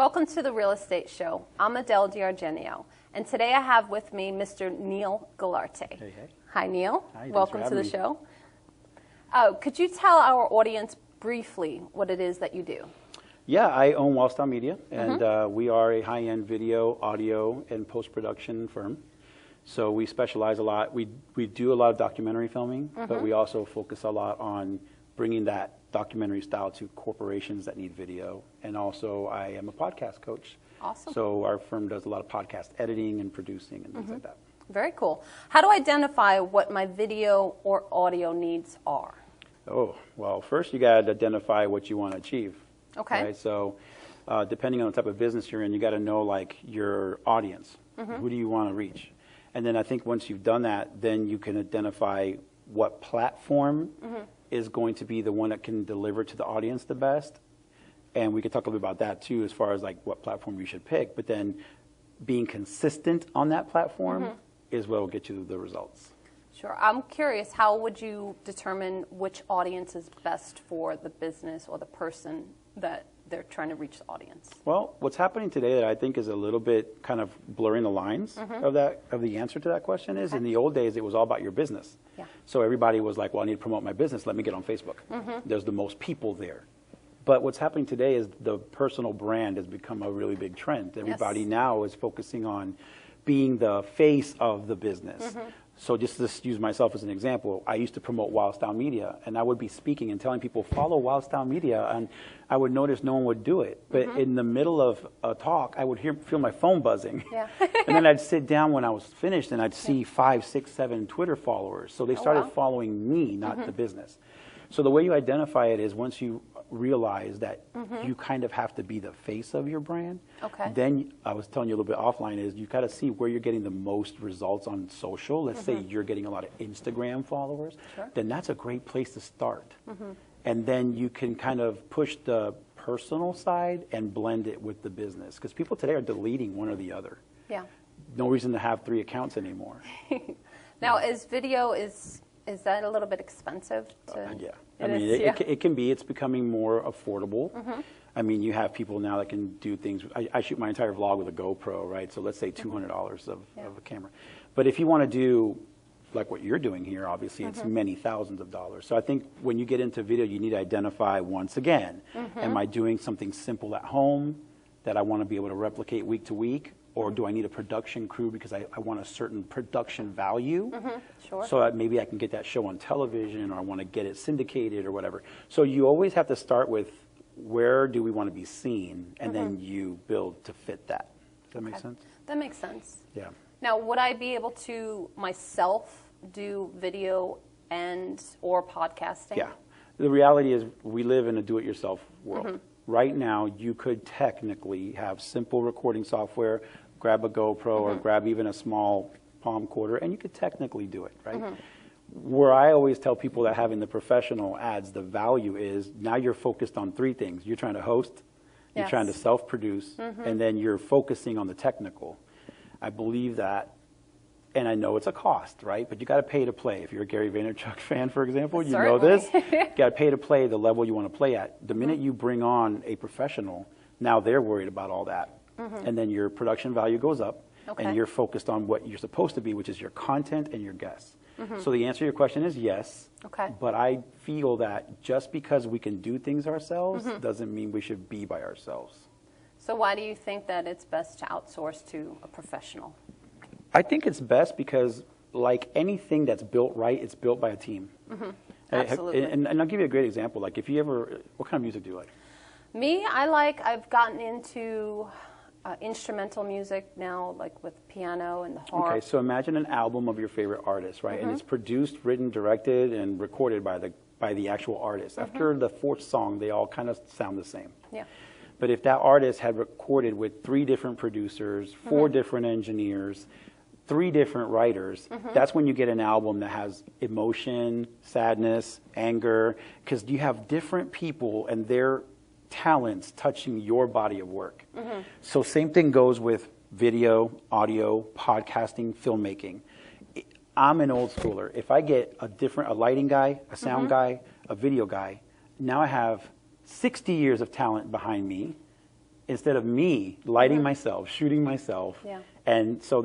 Welcome to the Real Estate Show. I'm Adele D'Argenio, and today I have with me Mr. Niel Guilarte. Hey, hey. Hi, Neil. Hi, welcome to the me. show. Could you tell our audience briefly what it is that you do? Yeah, I own Wildstyle Media, and we are a high-end video, audio, and post-production firm. So we specialize a lot. We do a lot of documentary filming, but we also focus a lot on bringing that documentary style to corporations that need video. And also, I am a podcast coach. Awesome. So our firm does a lot of podcast editing and producing and things like that. Very cool. How do I identify what my video or audio needs are? Oh, well, first you got to identify what you want to achieve. Okay. Right? So depending on the type of business you're in, you got to know like your audience. Who do you want to reach? And then I think once you've done that, then you can identify what platform is going to be the one that can deliver to the audience the best. And we could talk a little bit about that too, as far as like what platform you should pick. But then being consistent on that platform is what will get you the results. Sure. I'm curious, how would you determine which audience is best for the business or the person that they're trying to reach the audience? Well, what's happening today that I think is a little bit kind of blurring the lines of the answer to that question is in the old days, it was all about your business. Yeah. So everybody was like, well, I need to promote my business. Let me get on Facebook. There's the most people there. But what's happening today is the personal brand has become a really big trend. Everybody now is focusing on being the face of the business. So just to use myself as an example, I used to promote Wildstyle Media, and I would be speaking and telling people, follow Wildstyle Media, and I would notice no one would do it. But in the middle of a talk, I would feel my phone buzzing. Yeah. And then I'd sit down when I was finished, and I'd see 5, 6, 7 Twitter followers. So they started following me, not the business. So the way you identify it is once you realize that you kind of have to be the face of your brand, then I was telling you a little bit offline is you got to see where you're getting the most results on social. Let's say you're getting a lot of Instagram followers, then that's a great place to start. And then you can kind of push the personal side and blend it with the business because people today are deleting one or the other. Yeah. No reason to have 3 accounts anymore. Now, is video, is that a little bit expensive? Yeah. I mean, it can be. It's becoming more affordable. I mean, you have people now that can do things. I shoot my entire vlog with a GoPro, right? So let's say $200 of a camera. But if you want to do like what you're doing here, obviously it's many thousands of dollars. So I think when you get into video, you need to identify once again, am I doing something simple at home that I want to be able to replicate week to week? Or do I need a production crew because I want a certain production value? Sure. So that maybe I can get that show on television or I want to get it syndicated or whatever. So you always have to start with where do we want to be seen and then you build to fit that. Does that make sense? That makes sense. Yeah. Now, would I be able to myself do video and or podcasting? Yeah. The reality is we live in a do-it-yourself world. Right now, you could technically have simple recording software, grab a GoPro or grab even a small palm quarter, and you could technically do it, right? Where I always tell people that having the professional adds the value is now you're focused on 3 things. You're trying to host, you're trying to self-produce, and then you're focusing on the technical. I believe that, and I know it's a cost, right? But you got to pay to play. If you're a Gary Vaynerchuk fan, for example, you know this. You got to pay to play the level you want to play at. The minute you bring on a professional, now they're worried about all that. And then your production value goes up, and you're focused on what you're supposed to be, which is your content and your guests. So the answer to your question is yes. But I feel that just because we can do things ourselves doesn't mean we should be by ourselves. So why do you think that it's best to outsource to a professional? I think it's best because, like anything that's built right, it's built by a team. Absolutely. And I'll give you a great example. Like, if you ever, what kind of music do you like? Me, I've gotten into instrumental music now, like with piano and the harp. Okay, so imagine an album of your favorite artist, right? And it's produced, written, directed, and recorded by the actual artist. After the 4th song, they all kind of sound the same. Yeah. But if that artist had recorded with 3 different producers, 4 different engineers, 3 different writers, that's when you get an album that has emotion, sadness, anger, because you have different people and their talents touching your body of work. So same thing goes with video, audio, podcasting, filmmaking. I'm an old schooler. If I get a lighting guy, a sound guy, a video guy, now I have 60 years of talent behind me instead of me lighting myself, shooting myself. Yeah. And so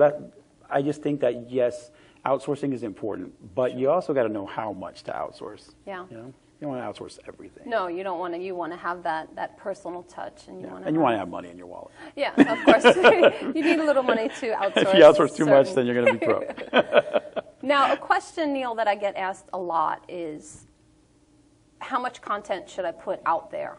I just think that, yes, outsourcing is important, but you also got to know how much to outsource. Yeah. You know? You don't want to outsource everything. No, you don't want to. You want to have that personal touch, and you want to. And you want to have money in your wallet. Yeah, of course. You need a little money to outsource. If you outsource too much, then you're going to be broke. Now, a question, Neil, that I get asked a lot is, how much content should I put out there?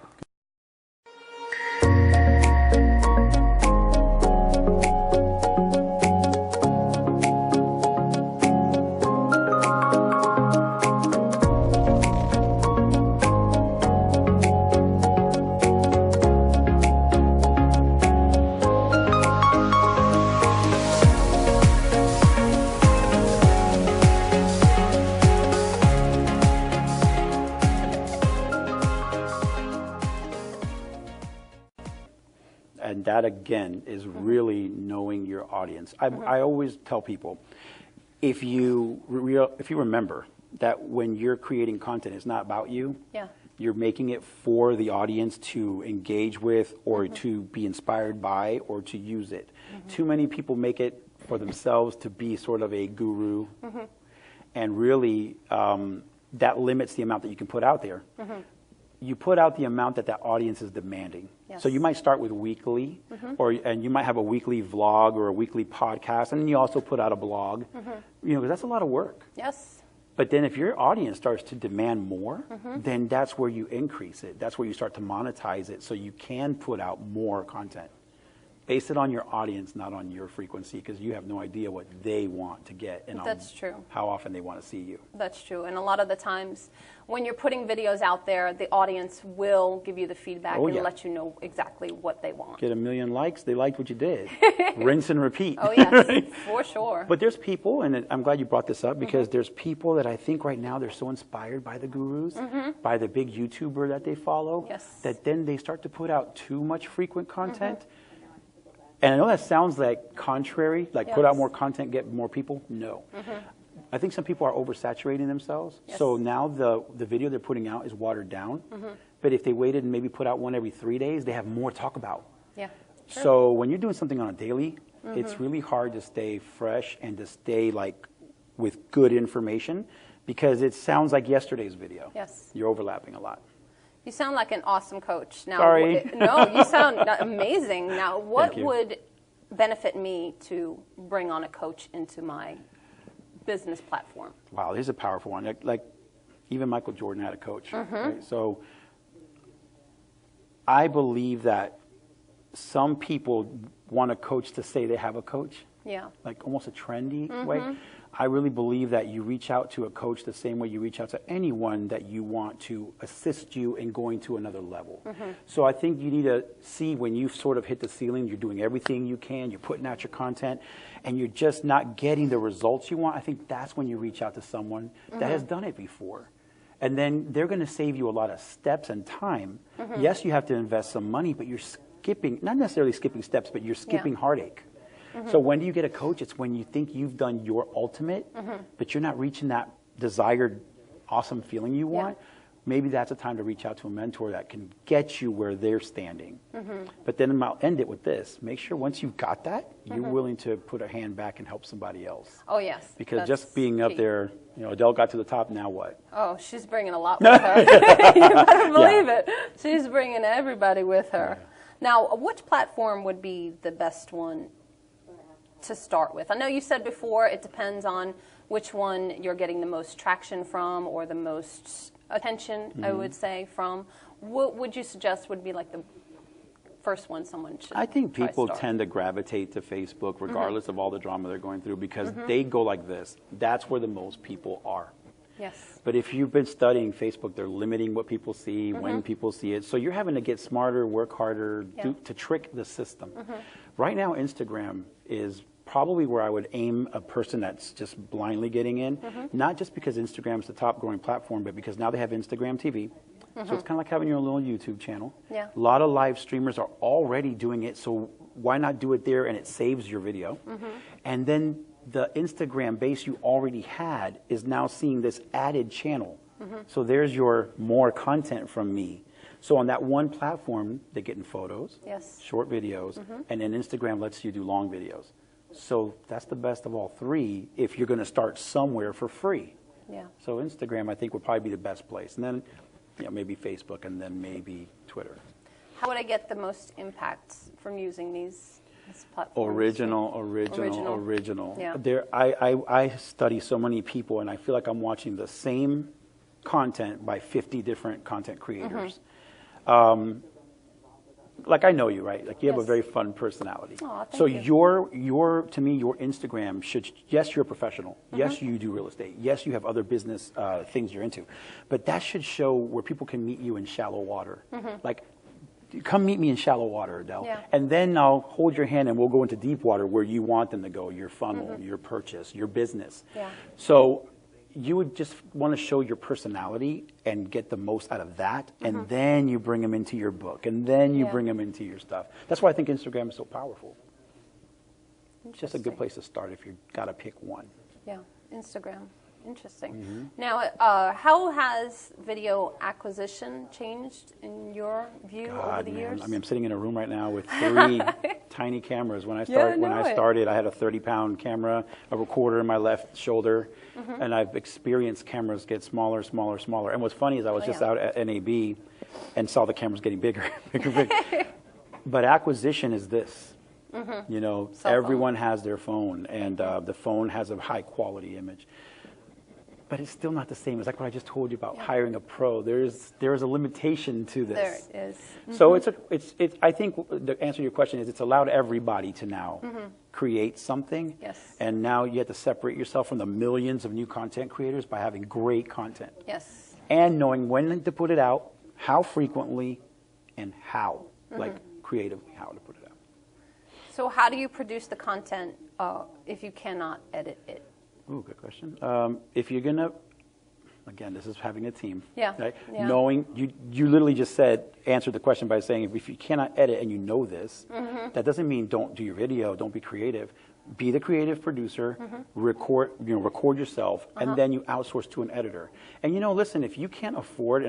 And that, again, is really knowing your audience. I always tell people, if you remember that when you're creating content, it's not about you. Yeah. You're making it for the audience to engage with or to be inspired by or to use it. Too many people make it for themselves to be sort of a guru. And really, that limits the amount that you can put out there. You put out the amount that audience is demanding. Yes. So you might start with weekly, and you might have a weekly vlog or a weekly podcast, and then you also put out a blog. You know, 'cause that's a lot of work. Yes. But then if your audience starts to demand more, then that's where you increase it. That's where you start to monetize it, so you can put out more content. Base it on your audience, not on your frequency, because you have no idea what they want to get and That's true. how often they want to see you. That's true. And a lot of the times when you're putting videos out there, the audience will give you the feedback and let you know exactly what they want. Get 1 million likes, they liked what you did. Rinse and repeat. Oh, yes, Right? for sure. But there's people, and I'm glad you brought this up, because there's people that I think right now they're so inspired by the gurus, by the big YouTuber that they follow, Yes. that then they start to put out too much frequent content. And I know that sounds like contrary, like put out more content, get more people. No. I think some people are oversaturating themselves. Yes. So now the video they're putting out is watered down. But if they waited and maybe put out one every 3 days, they have more to talk about. Yeah. True. So when you're doing something on a daily, it's really hard to stay fresh and to stay like with good information, because it sounds like yesterday's video. Yes. You're overlapping a lot. You sound like an awesome coach. Now, Sorry. No, you sound amazing. Now, what Thank you. would benefit me to bring on a coach into my business platform? Wow, this is a powerful one. Like even Michael Jordan had a coach. Right? So I believe that some people want a coach to say they have a coach. Yeah. Like almost a trendy way. I really believe that you reach out to a coach the same way you reach out to anyone that you want to assist you in going to another level. So I think you need to see when you've sort of hit the ceiling, you're doing everything you can, you're putting out your content, and you're just not getting the results you want. I think that's when you reach out to someone that has done it before. And then they're going to save you a lot of steps and time. Yes, you have to invest some money, but you're skipping, not necessarily skipping steps, but you're skipping heartache. So when do you get a coach? It's when you think you've done your ultimate, but you're not reaching that desired, awesome feeling you want. Maybe that's a time to reach out to a mentor that can get you where they're standing. But then I'll end it with this. Make sure once you've got that, you're willing to put a hand back and help somebody else. Oh, yes. Because that's just being up key. there, you know, Adele got to the top, now what? Oh, she's bringing a lot with her. You better believe it. She's bringing everybody with her. Now, which platform would be the best one to start with? I know you said before it depends on which one you're getting the most traction from or the most attention, I would say, from. What would you suggest would be like the first one someone should I think try people start? tend to gravitate to Facebook regardless of all the drama they're going through, because they go like this. That's where the most people are. Yes. But if you've been studying Facebook, they're limiting what people see, when people see it. So you're having to get smarter, work harder to trick the system. Right now, Instagram is probably where I would aim a person that's just blindly getting in, not just because Instagram's the top growing platform, but because now they have Instagram TV. So it's kind of like having your little YouTube channel. Yeah. A lot of live streamers are already doing it, so why not do it there and it saves your video? And then the Instagram base you already had is now seeing this added channel. So there's your more content from me. So on that one platform, they're getting photos, Yes. short videos, and then Instagram lets you do long videos. So that's the best of all three if you're going to start somewhere for free. Yeah. So Instagram, I think, would probably be the best place. And then, maybe Facebook, and then maybe Twitter. How would I get the most impact from using these platforms? Original. Yeah. I study so many people, and I feel like I'm watching the same content by 50 different content creators. Like, I know you, right? Like, you have a Yes. very fun personality. Aw, thank so you. to me, your Instagram should, yes, you're a professional. Yes, you do real estate. Yes, you have other business things you're into. But that should show where people can meet you in shallow water. Like, come meet me in shallow water, Adele. Yeah. And then I'll hold your hand and we'll go into deep water where you want them to go, your funnel, your purchase, your business. Yeah. So you would just want to show your personality and get the most out of that, and then you bring them into your book, and then you bring them into your stuff. That's why I think Instagram is so powerful. It's just a good place to start if you've got to pick one. Yeah, Instagram. Interesting. Now, how has video acquisition changed in your view over the years? I mean, I'm sitting in a room right now with 3 tiny cameras. When I started, I had a 30-pound camera, a recorder in my left shoulder, and I've experienced cameras get smaller, smaller, smaller. And what's funny is I was just out at NAB and saw the cameras getting bigger, bigger, bigger. But acquisition is this. Everyone has their phone, and the phone has a high-quality image. But it's still not the same. It's like what I just told you about hiring a pro. There is a limitation to this. There is. So I think the answer to your question is it's allowed everybody to now create something. Yes. And now you have to separate yourself from the millions of new content creators by having great content. Yes. And knowing when to put it out, how frequently, and how, like creatively, how to put it out. So how do you produce the content if you cannot edit it? Ooh, good question. If you're gonna, again, this is having a team. Yeah. Right? Yeah. Knowing, you literally just answered the question by saying, if you cannot edit and you know this, that doesn't mean don't do your video, don't be creative. Be the creative producer, record yourself, and then you outsource to an editor. And listen, if you can't afford,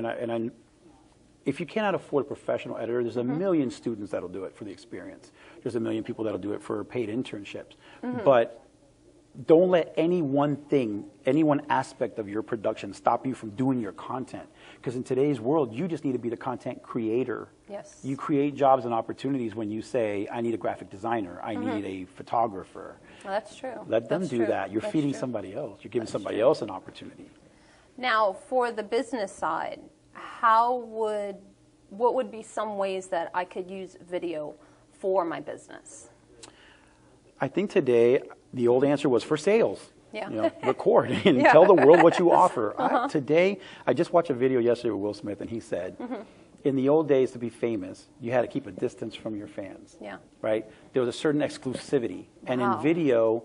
if you cannot afford a professional editor, there's a million students that'll do it for the experience. There's a million people that'll do it for paid internships. But don't let any one thing, any one aspect of your production stop you from doing your content. Because in today's world, you just need to be the content creator. Yes. You create jobs and opportunities when you say, I need a graphic designer, I need a photographer. Well, that's true. Let them That's do true. that. You're That's feeding true. somebody else. You're giving That's somebody true. else an opportunity. Now, for the business side, what would be some ways that I could use video for my business? I think today, the old answer was for sales. Yeah. Record and tell the world what you offer. Today, I just watched a video yesterday with Will Smith, and he said, in the old days, to be famous, you had to keep a distance from your fans. Yeah. Right? There was a certain exclusivity. And Wow. in video,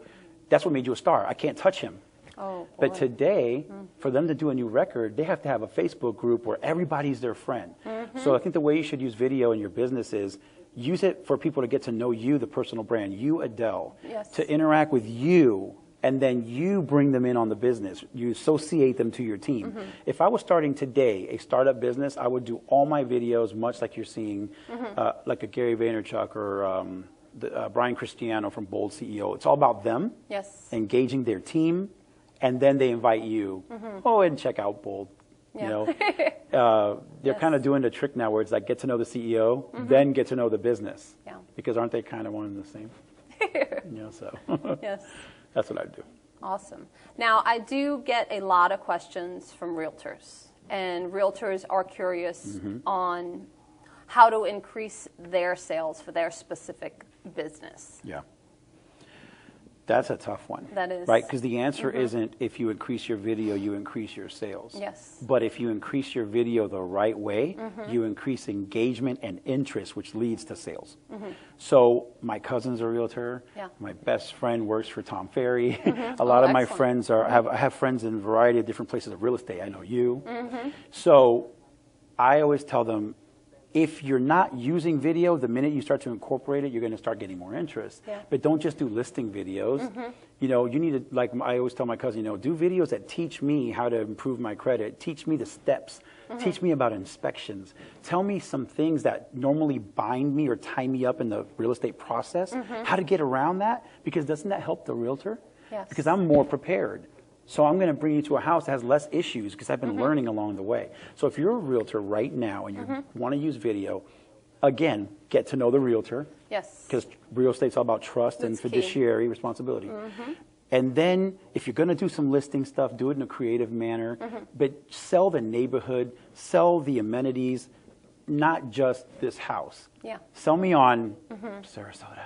that's what made you a star. I can't touch him. Oh, But boy. today, for them to do a new record, they have to have a Facebook group where everybody's their friend. So I think the way you should use video in your business is use it for people to get to know you, the personal brand, you, Adele, Yes. to interact with you, and then you bring them in on the business. You associate them to your team. If I was starting today a startup business, I would do all my videos much like you're seeing, like a Gary Vaynerchuk or Brian Cristiano from Bold CEO. It's all about them, Yes. engaging their team, and then they invite you. Oh, and check out Bold. Yeah. They're kind of doing the trick now where it's like get to know the CEO, then get to know the business. Yeah. Because aren't they kind of one and the same? So Yes. that's what I do. Awesome. Now, I do get a lot of questions from realtors, and realtors are curious on how to increase their sales for their specific business. Yeah. That's a tough one. That is. Right? Because the answer isn't if you increase your video, you increase your sales. Yes. But if you increase your video the right way, you increase engagement and interest, which leads to sales. So my cousin's a realtor. Yeah. My best friend works for Tom Ferry. A lot of my excellent. friends I have friends in a variety of different places of real estate. I know you. So I always tell them, if you're not using video, the minute you start to incorporate it, you're going to start getting more interest. Yeah. But don't just do listing videos. You need to, like I always tell my cousin, do videos that teach me how to improve my credit, teach me the steps Teach me about inspections. Tell me some things that normally bind me or tie me up in the real estate process, how to get around that, because doesn't that help the realtor? Yes. Because I'm more prepared. So I'm going to bring you to a house that has less issues because I've been learning along the way. So if you're a realtor right now and you want to use video, again, get to know the realtor. Yes. Because real estate's all about trust and fiduciary responsibility. And then if you're going to do some listing stuff, do it in a creative manner, but sell the neighborhood, sell the amenities, not just this house. Yeah. Sell me on Sarasota.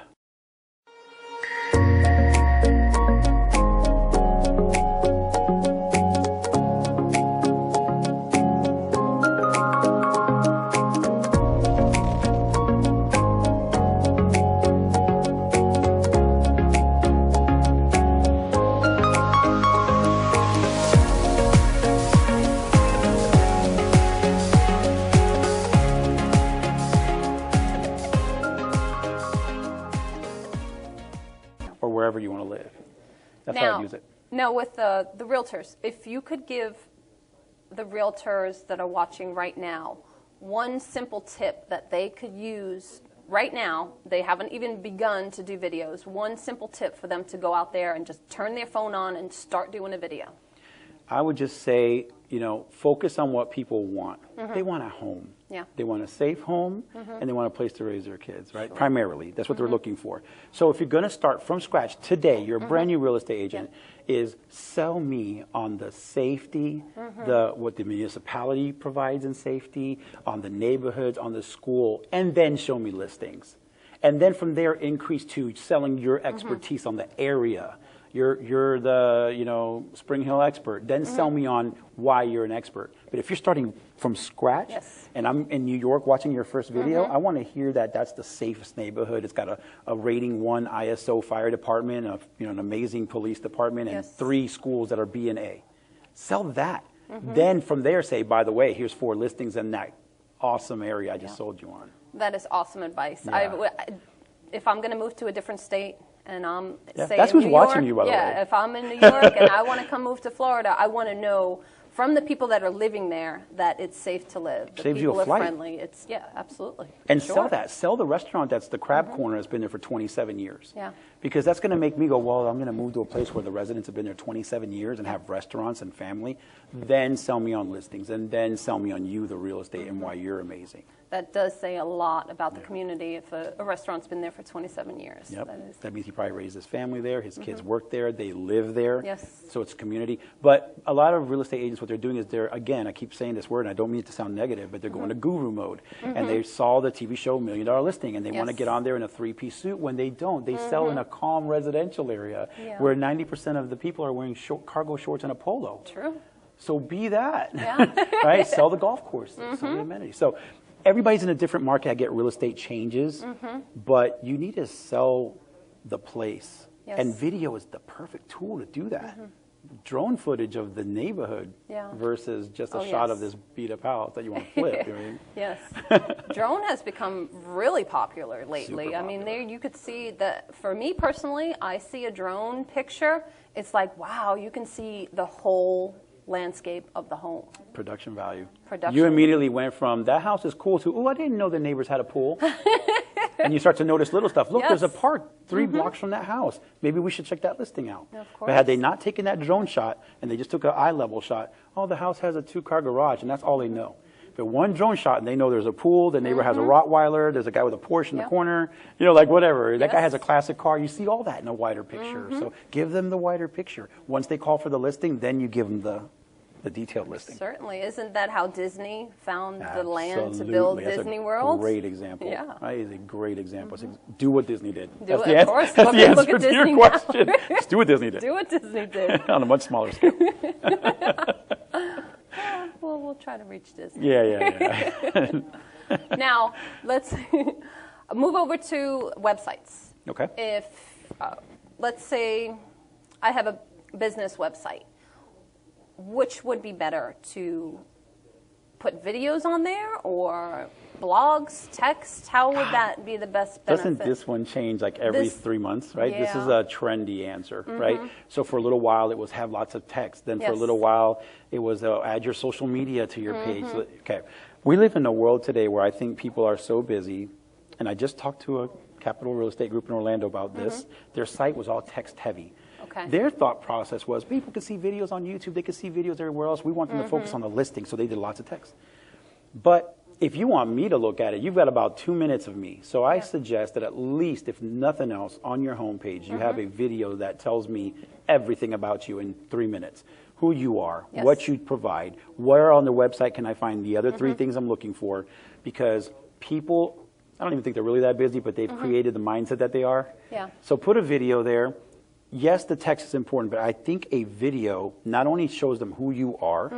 Or wherever you want to live. That's how I use it. Now, with the realtors, if you could give the realtors that are watching right now one simple tip that they could use right now, they haven't even begun to do videos, one simple tip for them to go out there and just turn their phone on and start doing a video. I would just say, focus on what people want. They want a home. Yeah. They want a safe home, and they want a place to raise their kids, right? Sure. Primarily, that's what they're looking for. So if you're going to start from scratch today, you're a brand new real estate agent, is sell me on the safety, what the municipality provides in safety, on the neighborhoods, on the school, and then show me listings. And then from there, increase to selling your expertise on the area. You're the Spring Hill expert. Then sell me on why you're an expert. But if you're starting from scratch, and I'm in New York watching your first video, I want to hear that that's the safest neighborhood. It's got a rating 1 ISO fire department, an amazing police department, and 3 schools that are B and A. Sell that. Then from there, say, by the way, here's 4 listings in that awesome area I just sold you on. That is awesome advice. Yeah. If I'm going to move to a different state, and I'm say that's in who's New watching York, you, by the way. If I'm in New York and I want to come move to Florida, I want to know from the people that are living there that it's safe to live. The Saves you a people are flight. friendly. It's absolutely. And sell that. Sell the restaurant that's the Crab Corner that's been there for 27 years. Yeah. Because that's going to make me go, well, I'm going to move to a place where the residents have been there 27 years and have restaurants and family. Then sell me on listings, and then sell me on you, the real estate, and why you're amazing. That does say a lot about the community if a restaurant's been there for 27 years. Yep. That means he probably raised his family there, his kids work there, they live there. Yes. So it's community. But a lot of real estate agents, what they're doing is again, I keep saying this word, and I don't mean it to sound negative, but they're going to guru mode. And they saw the TV show $1 Million Listing, and they want to get on there in a 3-piece suit when they don't. They sell in a calm residential area where 90% of the people are wearing cargo shorts and a polo. True. So be that, right? Sell the golf course, sell the amenities. So everybody's in a different market. I get real estate changes, but you need to sell the place. Yes. And video is the perfect tool to do that. Drone footage of the neighborhood versus just a shot of this beat up house that you want to flip. You know what I mean? Yes. Drone has become really popular lately. Super I mean, there you could see that. For me personally, I see a drone picture. It's like, wow, you can see the whole landscape of the home. Production value. Production. You immediately went from that house is cool to, oh, I didn't know the neighbors had a pool. And you start to notice little stuff. Look, there's a park 3 blocks from that house. Maybe we should check that listing out. Of course. But had they not taken that drone shot and they just took an eye level shot, oh, the house has a 2-car garage, and that's all they know. But one drone shot and they know there's a pool, the neighbor has a Rottweiler, there's a guy with a Porsche in the corner, like whatever. That guy has a classic car. You see all that in a wider picture. So give them the wider picture. Once they call for the listing, then you give them the detailed listing. Certainly. Isn't that how Disney found Absolutely. the land to build That's Disney a World? Great example. Yeah. That is a great example. Do what Disney did. Of That's course. the answer Look at to your Disney question. Just do what Disney did. Do what Disney did. On a much smaller scale. Well, we'll try to reach Disney. Yeah. Now, let's move over to websites. Okay. If, let's say, I have a business website, which would be better to put videos on there or blogs, text? How would that be the best benefit? Doesn't this one change like every 3 months, right? This is a trendy answer, right? So for a little while, it was have lots of text. Then for a little while, it was add your social media to your page. Okay. We live in a world today where I think people are so busy, and I just talked to a Capital Real Estate Group in Orlando about this. Their site was all text heavy. Okay. Their thought process was people could see videos on YouTube, they could see videos everywhere else. We want them to focus on the listing, so they did lots of text. But if you want me to look at it, you've got about 2 minutes of me. So I suggest that at least, if nothing else, on your homepage, you have a video that tells me everything about you in 3 minutes. Who you are, what you provide, where on the website can I find the other 3 things I'm looking for, because people, I don't even think they're really that busy, but they've created the mindset that they are. Yeah. So put a video there. Yes, the text is important, but I think a video not only shows them who you are,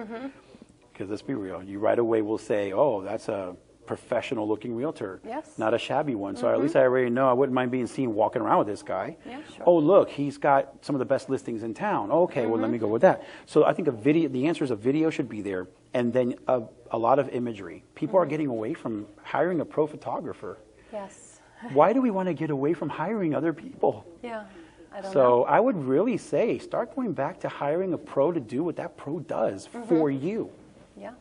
because let's be real, you right away will say, oh, that's a professional looking realtor, not a shabby one. So at least I already know I wouldn't mind being seen walking around with this guy. Yeah, sure. Oh, look, he's got some of the best listings in town. Okay, well, let me go with that. So I think a video, the answer is a video should be there, and then a lot of imagery. People are getting away from hiring a pro photographer. Yes. Why do we want to get away from hiring other people? Yeah. I don't know. So I would really say start going back to hiring a pro to do what that pro does for you. Yeah.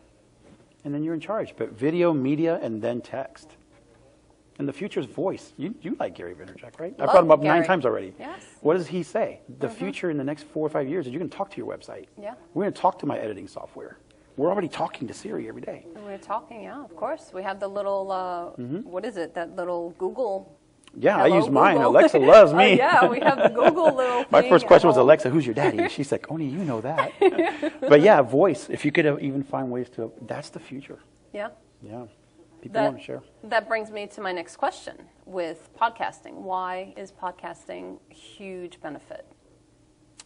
And then you're in charge. But video, media, and then text. And the future's voice. You like Gary Vaynerchuk, right? I've brought him up Gary. 9 times already. Yes. What does he say? The future in the next 4 or 5 years is you're going to talk to your website. Yeah. We're going to talk to my editing software. We're already talking to Siri every day. And we're talking, of course. We have the little, what is it, that little Google. Yeah, Hello, I use mine. Google. Alexa loves me. Yeah, we have the Google little My thing first question was, at home. Alexa, who's your daddy? She's like, only you know that. But yeah, voice. If you could even find ways to, that's the future. Yeah. Yeah. People want to share. That brings me to my next question with podcasting. Why is podcasting a huge benefit?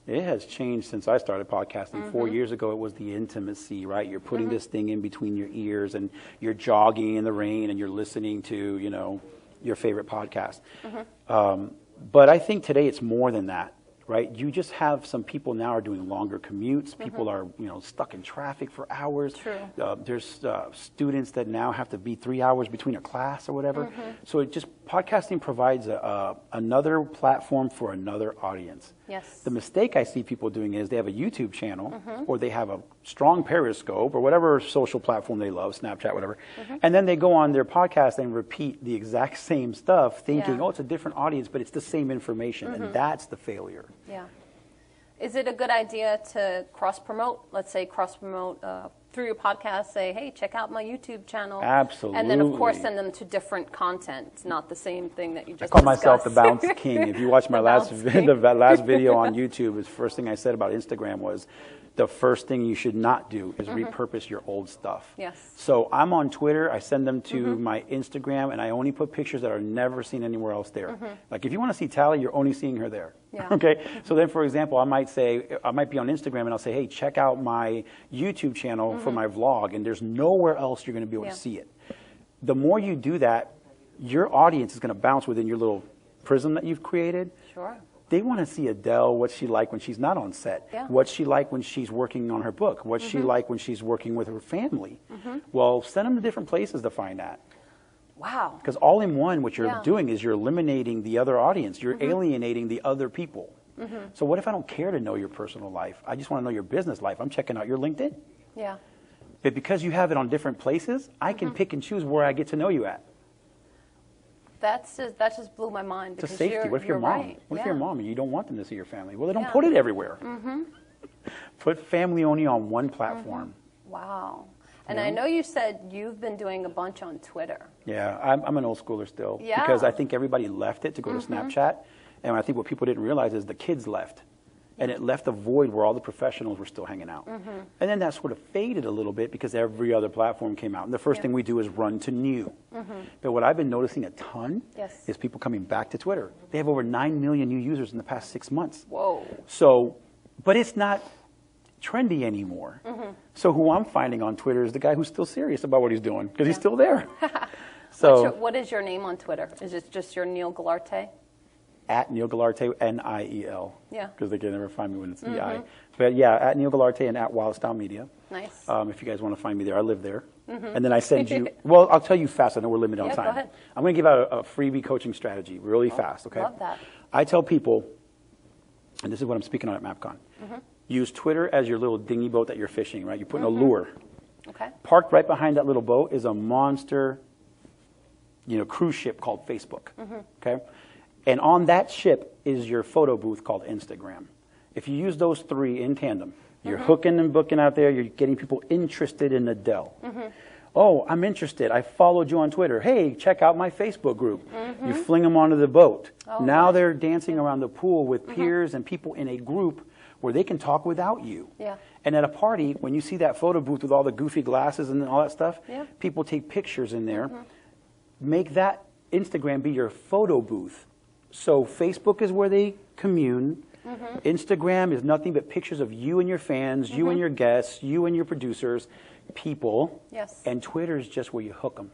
It has changed since I started podcasting. 4 years ago, it was the intimacy, right? You're putting this thing in between your ears, and you're jogging in the rain, and you're listening to, you know, your favorite podcast. But I think today it's more than that, right? You just have some people now are doing longer commutes. People are, you know, stuck in traffic for hours. True. There's students that now have to be 3 hours between a class or whatever. So it just, podcasting provides another platform for another audience. Yes. The mistake I see people doing is they have a YouTube channel or they have a strong Periscope or whatever social platform they love, Snapchat, whatever, and then they go on their podcast and repeat the exact same stuff thinking, oh, it's a different audience, but it's the same information, and that's the failure. Yeah. Is it a good idea to cross-promote? Let's say cross-promote through your podcast, say, hey, check out my YouTube channel. Absolutely. And then, of course, send them to different content. It's not the same thing that you just I call myself the discussed. Bounce King. If you watch my last video on YouTube, the first thing I said about Instagram was, the first thing you should not do is repurpose your old stuff. Yes. So I'm on Twitter. I send them to my Instagram, and I only put pictures that are never seen anywhere else there. Like if you want to see Tally, you're only seeing her there. Yeah. Okay. So then, for example, I might be on Instagram, and I'll say, hey, check out my YouTube channel for my vlog, and there's nowhere else you're going to be able to see it. The more you do that, your audience is going to bounce within your little prism that you've created. Sure. They want to see Adele, what's she like when she's not on set? Yeah. What's she like when she's working on her book? What's she like when she's working with her family? Well, send them to different places to find that. Wow. Because all in one, what you're doing is you're eliminating the other audience. You're alienating the other people. So what if I don't care to know your personal life? I just want to know your business life. I'm checking out your LinkedIn. Yeah. But because you have it on different places, I can pick and choose where I get to know you at. That just blew my mind. It's a because safety. What if your mom? Right. What if your mom and you don't want them to see your family? Well, they don't put it everywhere. Put family only on one platform. Wow. And I know you said you've been doing a bunch on Twitter. Yeah, I'm an old schooler still. Yeah. Because I think everybody left it to go to Snapchat. And I think what people didn't realize is the kids left. And it left a void where all the professionals were still hanging out. And then that sort of faded a little bit because every other platform came out. And the first thing we do is run to new. But what I've been noticing a ton is people coming back to Twitter. They have over 9 million new users in the past 6 months. Whoa. So, but it's not trendy anymore. So who I'm finding on Twitter is the guy who's still serious about what he's doing because he's still there. So what is your name on Twitter? Is it just your Niel Guilarte? At Niel Guilarte, Niel. Yeah. Because they can never find me when it's the I. But yeah, at Niel Guilarte and at Wildstyle Media. Nice. If you guys want to find me there, I live there. And then I send you, well, I'll tell you fast. I know we're limited on time. Go ahead. I'm going to give out a freebie coaching strategy really fast, okay? Love that. I tell people, and this is what I'm speaking on at MapCon, use Twitter as your little dinghy boat that you're fishing, right? You're putting a lure. Okay. Parked right behind that little boat is a monster, cruise ship called Facebook, okay? And on that ship is your photo booth called Instagram. If you use those three in tandem, you're hooking and booking out there, you're getting people interested in Adele. Oh, I'm interested. I followed you on Twitter. Hey, check out my Facebook group. You fling them onto the boat. Now they're dancing around the pool with peers and people in a group where they can talk without you. Yeah. And at a party, when you see that photo booth with all the goofy glasses and all that stuff, people take pictures in there. Make that Instagram be your photo booth. So Facebook is where they commune. Instagram is nothing but pictures of you and your fans, you and your guests, you and your producers, people. Yes. And Twitter is just where you hook them.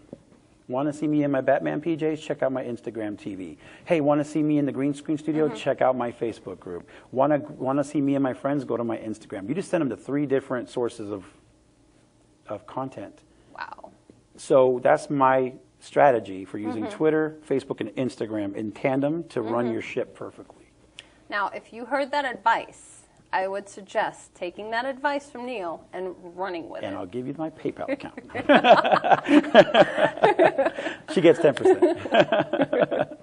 Want to see me in my Batman PJs? Check out my Instagram TV. Hey, want to see me in the green screen studio? Check out my Facebook group. Want to see me and my friends? Go to my Instagram. You just send them to 3 different sources of content. Wow. So that's my strategy for using Twitter, Facebook, and Instagram in tandem to run your ship perfectly. Now, if you heard that advice, I would suggest taking that advice from Niel and running with it. And I'll give you my PayPal account. She gets 10%.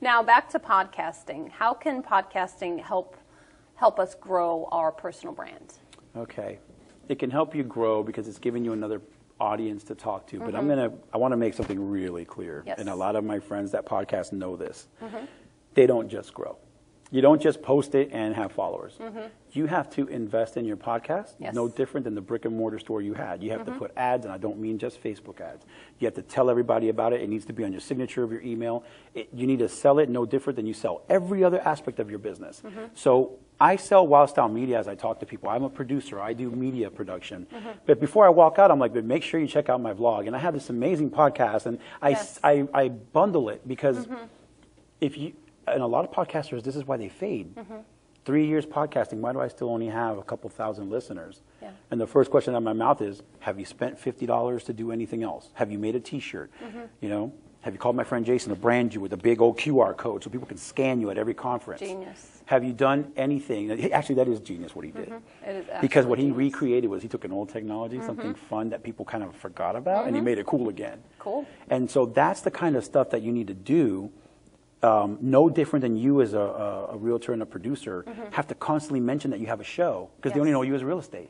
Now, back to podcasting. How can podcasting help us grow our personal brand? Okay. It can help you grow because it's giving you another audience to talk to. But I want to make something really clear. Yes. And a lot of my friends that podcast know this. They don't just grow. You don't just post it and have followers. You have to invest in your podcast, no different than the brick and mortar store you had. You have to put ads, and I don't mean just Facebook ads. You have to tell everybody about it. It needs to be on your signature of your email. You need to sell it no different than you sell every other aspect of your business. So I sell Wildstyle Media as I talk to people. I'm a producer. I do media production. But before I walk out, I'm like, but make sure you check out my vlog. And I have this amazing podcast, and I bundle it because if you... And a lot of podcasters, this is why they fade. 3 years podcasting, why do I still only have a couple thousand listeners? And the first question out of my mouth is, have you spent $50 to do anything else? Have you made a T-shirt? Have you called my friend Jason to brand you with a big old QR code so people can scan you at every conference? Genius. Have you done anything? Actually, that is genius what he did. It is because what he recreated was he took an old technology, something fun that people kind of forgot about, and he made it cool again. Cool. And so that's the kind of stuff that you need to do. No different than you as a realtor and a producer have to constantly mention that you have a show because they only know you as real estate.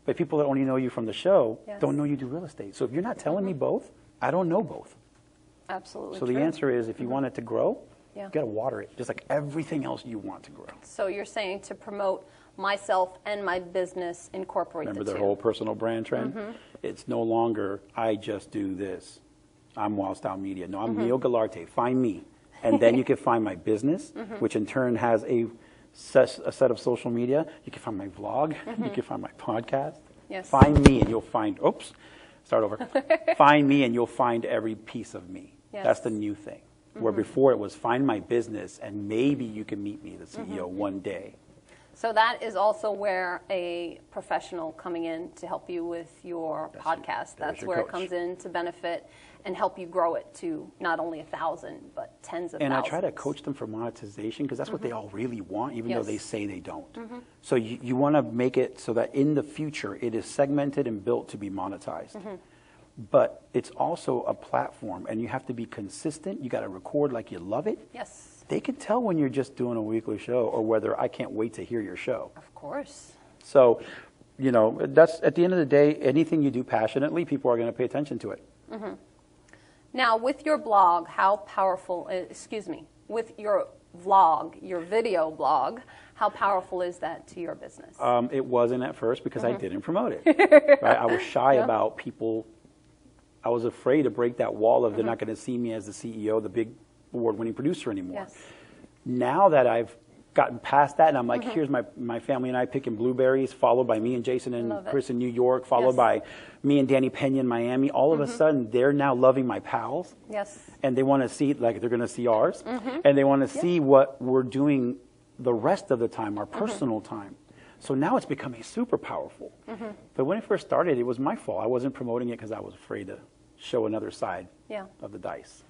But people that only know you from the show don't know you do real estate. So if you're not telling me both, I don't know both. Absolutely. So the answer is if you want it to grow, you got to water it just like everything else you want to grow. So you're saying to promote myself and my business, incorporate Remember the the two. whole personal brand trend? It's no longer I just do this. I'm Wildstyle Media. No, I'm Niel Guilarte. Find me. And then you can find my business, which in turn has a set of social media. You can find my vlog. You can find my podcast. Yes. Find me and you'll find, start over. Find me and you'll find every piece of me. Yes. That's the new thing. Where before it was find my business and maybe you can meet me, the CEO, one day. So that is also where a professional coming in to help you with your podcast. That's where it comes in to benefit and help you grow it to not only 1,000, but tens of thousands. And I try to coach them for monetization because that's what they all really want, even though they say they don't. So you want to make it so that in the future it is segmented and built to be monetized. But it's also a platform, and you have to be consistent. You got to record like you love it. Yes. They can tell when you're just doing a weekly show or whether I can't wait to hear your show. Of course. So, that's at the end of the day, anything you do passionately, people are going to pay attention to it. Now, with your blog, how powerful, with your vlog, your video blog, how powerful is that to your business? It wasn't at first because I didn't promote it. Right? I was shy about people. I was afraid to break that wall of they're not going to see me as the CEO, the big award-winning producer anymore. Yes. Now that I've gotten past that and I'm like, here's my family and I picking blueberries, followed by me and Jason and Chris in New York, followed by me and Danny Pena in Miami. All of a sudden, they're now loving my pals. Yes. And they want to see, like they're going to see ours. And they want to see what we're doing the rest of the time, our personal time. So now it's becoming super powerful. But when it first started, it was my fault. I wasn't promoting it because I was afraid to show another side of the dice.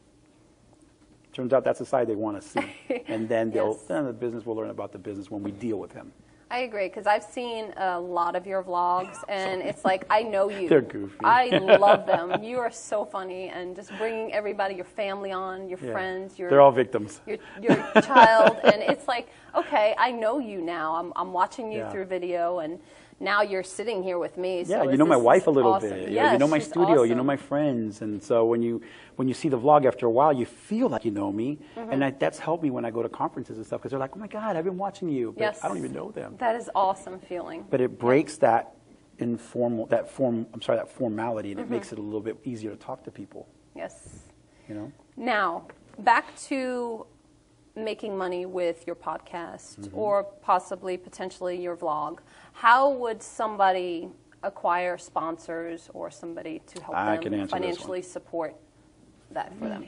Turns out that's the side they want to see. And then then the business will learn about the business when we deal with him. I agree, because I've seen a lot of your vlogs, and it's like, I know you. They're goofy. I love them. You are so funny, and just bringing everybody, your family on, your friends. They're all victims. Your child, and it's like, okay, I know you now. I'm watching you through video, and now you're sitting here with me. So you know my wife a little bit. Yes, you know my studio. awesome. You know my friends. And so when you see the vlog after a while, you feel like you know me. And that's helped me when I go to conferences and stuff, because they're like, oh my God, I've been watching you, but I don't even know them. That is awesome feeling. But it breaks that formality, and it makes it a little bit easier to talk to people. Yes. You know? Now, back to making money with your podcast or possibly potentially your vlog. How would somebody acquire sponsors or somebody to help them financially support that for them?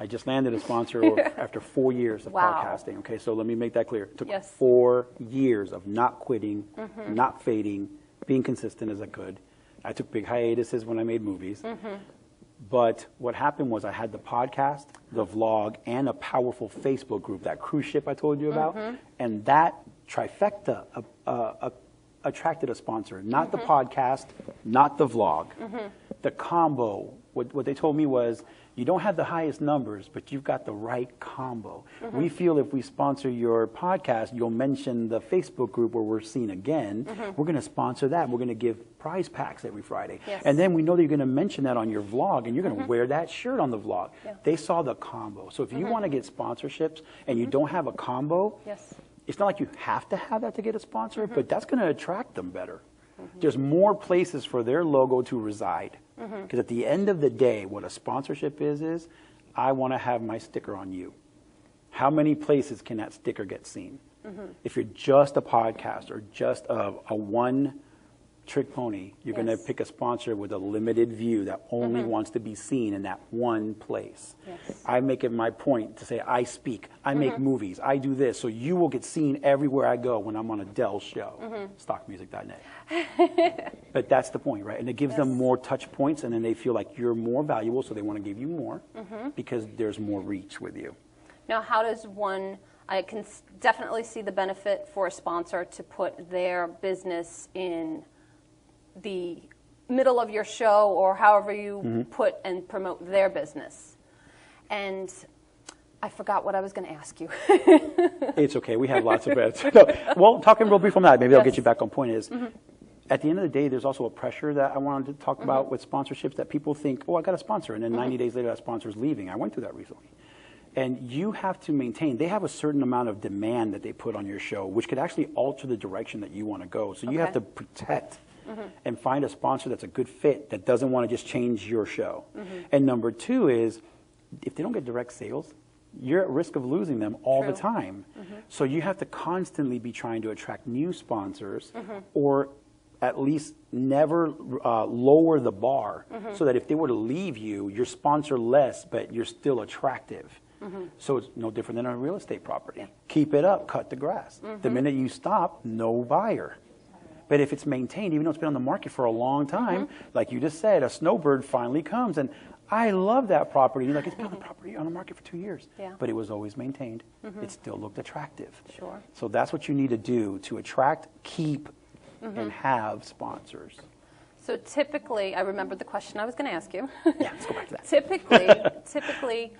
I just landed a sponsor after 4 years of podcasting. Okay, so let me make that clear. It took 4 years of not quitting, not fading, being consistent as I could. I took big hiatuses when I made movies. But what happened was I had the podcast, the vlog, and a powerful Facebook group, that cruise ship I told you about. And that trifecta attracted a sponsor. Not the podcast, not the vlog. The combo. What they told me was, you don't have the highest numbers, but you've got the right combo. We feel if we sponsor your podcast, you'll mention the Facebook group where we're seen again. We're going to sponsor that. We're going to give prize packs every Friday. And then we know that you're going to mention that on your vlog, and you're going to wear that shirt on the vlog. They saw the combo. So if you want to get sponsorships and you don't have a combo, it's not like you have to have that to get a sponsor, but that's going to attract them better. There's more places for their logo to reside. Because at the end of the day, what a sponsorship is I want to have my sticker on you. How many places can that sticker get seen? If you're just a podcast or just a one-trick pony, you're going to pick a sponsor with a limited view that only wants to be seen in that one place. I make it my point to say, I speak, I make movies, I do this, so you will get seen everywhere I go when I'm on Adele's show, stockmusic.net. But that's the point, right? And it gives them more touch points, and then they feel like you're more valuable, so they want to give you more because there's more reach with you. Now, how does one, I can definitely see the benefit for a sponsor to put their business in the middle of your show or however you put and promote their business. And I forgot what I was going to ask you. It's okay. We have lots of bets. No, well, talking real brief on that, maybe I'll get you back on point is, at the end of the day, there's also a pressure that I wanted to talk about with sponsorships, that people think, oh, I got a sponsor, and then 90 days later that sponsor's leaving. I went through that recently. And you have to maintain, they have a certain amount of demand that they put on your show, which could actually alter the direction that you want to go. So you have to protect and find a sponsor that's a good fit, that doesn't want to just change your show. And number two is, if they don't get direct sales, you're at risk of losing them all the time. So you have to constantly be trying to attract new sponsors, or at least never lower the bar, so that if they were to leave you, you're sponsor less, but you're still attractive. So it's no different than a real estate property. Keep it up, cut the grass. The minute you stop, no buyer. But if it's maintained, even though it's been on the market for a long time, like you just said, a snowbird finally comes, and I love that property. You're like, it's been on the market for 2 years. But it was always maintained. It still looked attractive. So that's what you need to do to attract, keep, and have sponsors. So typically, I remembered the question I was going to ask you. Yeah, let's go back to that. Typically,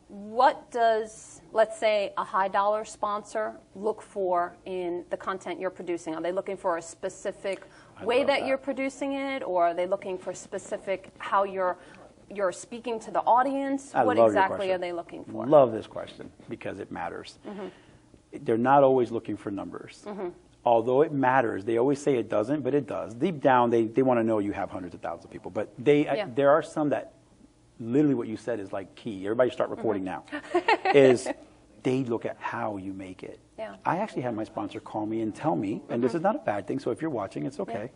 what does, let's say, a high-dollar sponsor look for in the content you're producing? Are they looking for a specific way that you're producing it, or are they looking for specific how you're speaking to the audience? What exactly are they looking for? Love this question because it matters. They're not always looking for numbers. Although it matters, they always say it doesn't, but it does. Deep down, they want to know you have hundreds of thousands of people. But there are some that literally what you said is like key. Everybody start recording now. Is they look at how you make it. Yeah. I actually had my sponsor call me and tell me, and this is not a bad thing, so if you're watching, it's okay,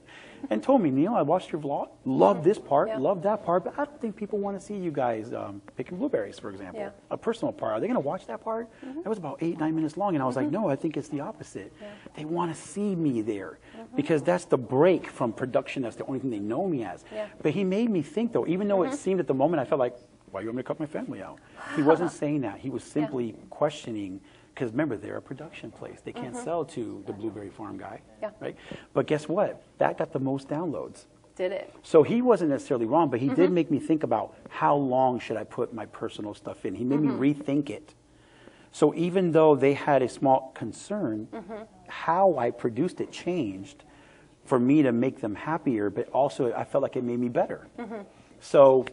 and told me, Neil, I watched your vlog, love this part, love that part, but I don't think people want to see you guys picking blueberries, for example. A personal part. Are they going to watch that part? That was about 8-9 minutes long, and I was like, no, I think it's the opposite. They want to see me there because that's the break from production. That's the only thing they know me as. But he made me think, though, even though it seemed at the moment, I felt like, why do you want me to cut my family out? He wasn't saying that. He was simply questioning, because remember, they're a production place. They can't sell to the Blueberry Farm guy, right? But guess what? That got the most downloads. Did it? So he wasn't necessarily wrong, but he did make me think about how long should I put my personal stuff in. He made me rethink it. So even though they had a small concern, how I produced it changed for me to make them happier, but also I felt like it made me better. So,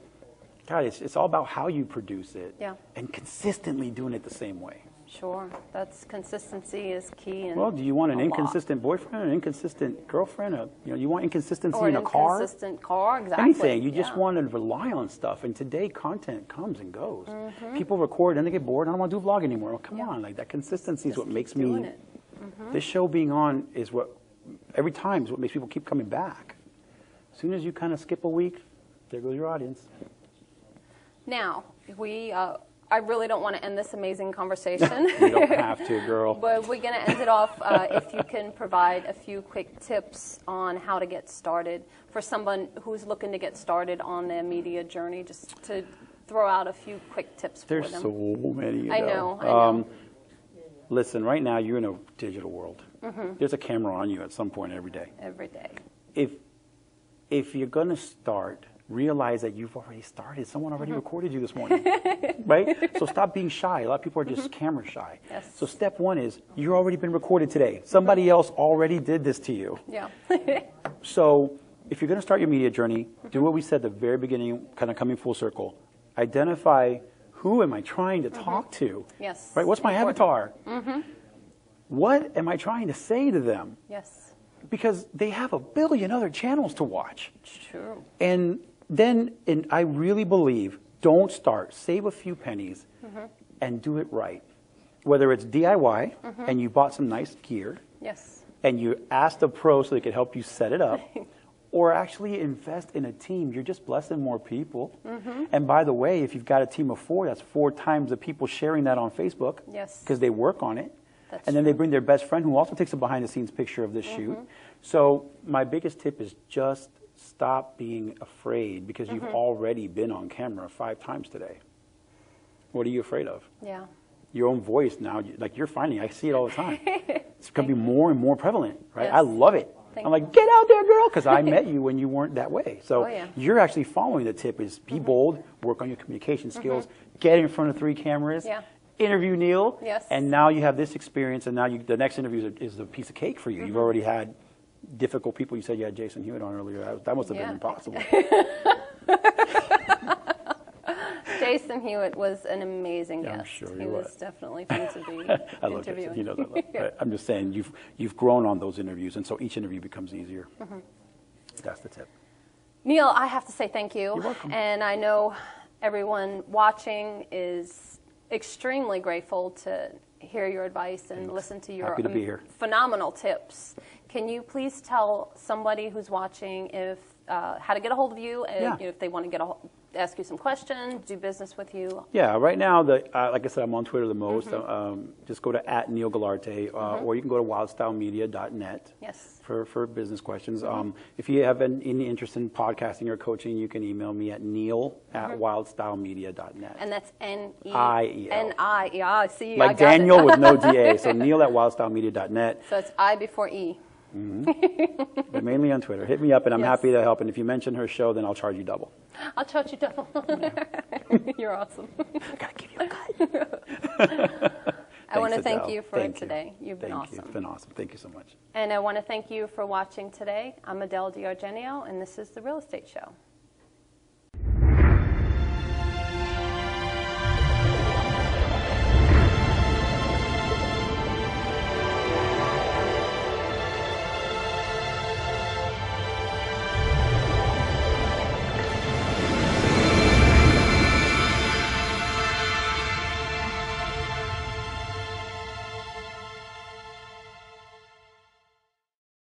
God, it's all about how you produce it and consistently doing it the same way. Sure, that's consistency is key. And well, do you want an inconsistent boyfriend, an inconsistent girlfriend? You want inconsistency or in a car? Inconsistent car, exactly. Anything. You just want to rely on stuff. And today, content comes and goes. People record and they get bored. I don't want to do a vlog anymore. Well, come on, like that consistency is what makes me. This show being on is what every time is what makes people keep coming back. As soon as you kind of skip a week, there goes your audience. Now I really don't want to end this amazing conversation. You don't have to, girl. But we're going to end it off if you can provide a few quick tips on how to get started for someone who's looking to get started on their media journey, just to throw out a few quick tips for them. There's so many. I know. Listen, right now you're in a digital world. There's a camera on you at some point every day. Every day. If you're going to start, realize that you've already started. Someone already recorded you this morning, right? So stop being shy. A lot of people are just camera shy. So step one is you've already been recorded today. Somebody else already did this to you. So if you're going to start your media journey, do what we said at the very beginning, kind of coming full circle. Identify who am I trying to talk to? Right? What's my avatar? What am I trying to say to them? Because they have 1 billion other channels to watch. True. And I really believe, don't start. Save a few pennies and do it right. Whether it's DIY and you bought some nice gear and you asked a pro so they could help you set it up, or actually invest in a team. You're just blessing more people. And by the way, if you've got a team of 4, that's 4 times the people sharing that on Facebook because they work on it. And then they bring their best friend who also takes a behind-the-scenes picture of this shoot. So my biggest tip is just stop being afraid because you've already been on camera 5 times today. What are you afraid of? Your own voice now, like you're finding, I see it all the time. It's going to be more and more prevalent, right? I love it. I'm like, get out there, girl, because I met you when you weren't that way. So you're actually following the tip is be bold, work on your communication skills, get in front of 3 cameras, interview Neil, and now you have this experience, and now the next interview is a piece of cake for you. You've already had difficult people. You said you had Jason Hewitt on earlier. That must have been impossible. Jason Hewitt was an amazing guest. I'm sure he was definitely fun to be I love Jason. He knows I love it. I'm just saying you've grown on those interviews, and so each interview becomes easier. That's the tip. Neil, I have to say thank you. You're welcome. And I know everyone watching is extremely grateful to hear your advice and listen to your Happy to be here. Phenomenal tips. Can you please tell somebody who's watching if how to get a hold of you, and if they want to ask you some questions, do business with you? Yeah, right now, like I said, I'm on Twitter the most. Just go to @Niel Guilarte, or you can go to wildstylemedia.net for business questions. If you have any interest in podcasting or coaching, you can email me at neil@wildstylemedia.net. And that's N-E-I-E-L. N-I-E-L. I see. Like Daniel with no D-A. So neil@wildstylemedia.net. So it's I before E. But mainly on Twitter. Hit me up, and I'm happy to help. And if you mention her show, then I'll charge you double. I'll charge you double. You're awesome. Gotta give you a cut. I want to thank you for today. You've been awesome. It's been awesome. Thank you so much. And I want to thank you for watching today. I'm Adele D'Argenio, and this is The Real Estate Show.